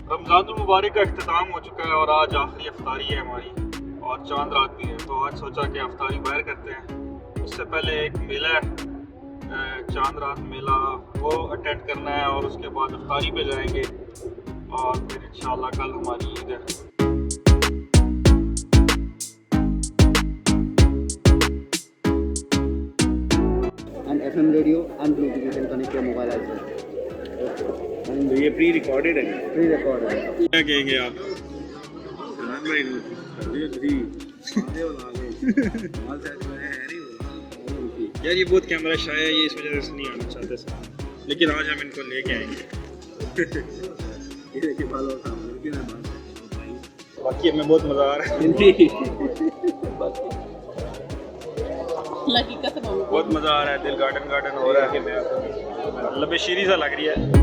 रमज़ानुल मुबारक का अख्ताम हो चुका है और आज आखिरी अफ्तारी है हमारी और चांद रात भी है, तो आज सोचा कि अफ्तारी बाहर करते हैं। उससे पहले एक मेला है, चांद रात मेला, वो अटेंड करना है और उसके बाद अफ्तारी पे जाएंगे और फिर इंशाल्लाह कल हमारी ईद है। And FM radio and Bluetooth, you can connect your mobile as well. तो ये प्री रिकॉर्डेड है। Pre-recorded. क्या कहेंगे आप? यार ये बहुत कैमरा शाय है, ये इस वजह से नहीं आना चाहते सर, लेकिन आज हम इनको लेके आएंगे। बाकी हमें बहुत मज़ा आ रहा है। बहुत मज़ा आ रहा है, दिल गार्डन गार्डन हो रहा है, लबे शीरी सा लग रही है।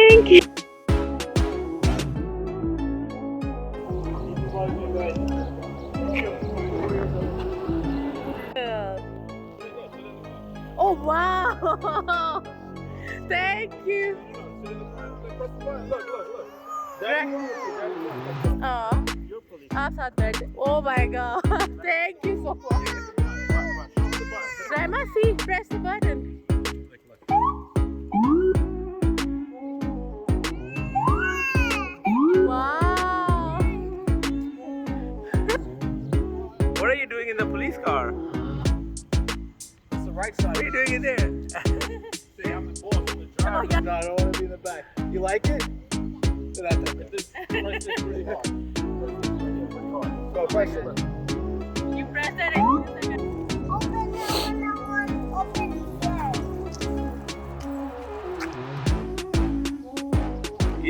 Thank you. Oh wow! Thank you. Oh my god! Thank you so much. Rema, see, press the button. Wow! What are you doing in the police car? It's the right side. What are you doing in there? Say I'm the boss of the driver. Oh, yeah. No, I don't want to be in the back. You like it? So that's this. Press this really hard. Go, press it. You press it and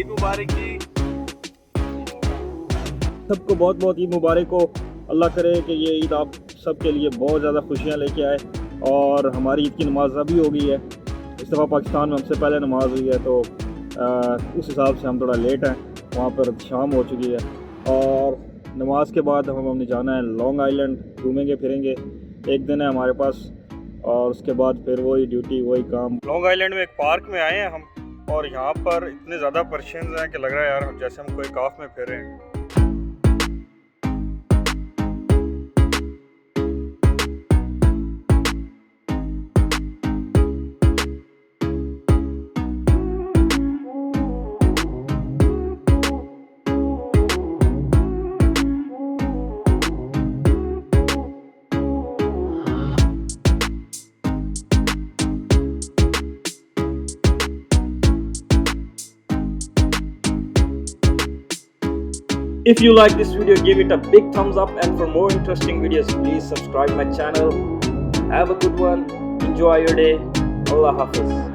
Eid मुबारक जी। सबको बहुत बहुत ईद मुबारक हो। अल्लाह करे कि ये ईद आप सबके लिए बहुत ज़्यादा खुशियाँ लेके आए और हमारी ईद की नमाज अभी हो गई है। इस दफ़ा पाकिस्तान में हमसे पहले नमाज हुई है, तो उस हिसाब से हम थोड़ा लेट हैं। वहाँ पर शाम हो चुकी है और नमाज के बाद हमने जाना है लॉन्ग आइलैंड, घूमेंगे फिरेंगे। एक दिन है हमारे पास और उसके बाद फिर वही ड्यूटी वही काम। लॉन्ग आइलैंड में एक पार्क में आए हैं हम और यहाँ पर इतने ज़्यादा पर्शियंस हैं कि लग रहा है यार जैसे हम कोई काफ में फिर रहे हैं। If you like this video, give it a big thumbs up, and for more interesting videos, please subscribe my channel. Have a good one. Enjoy your day. Allah Hafiz.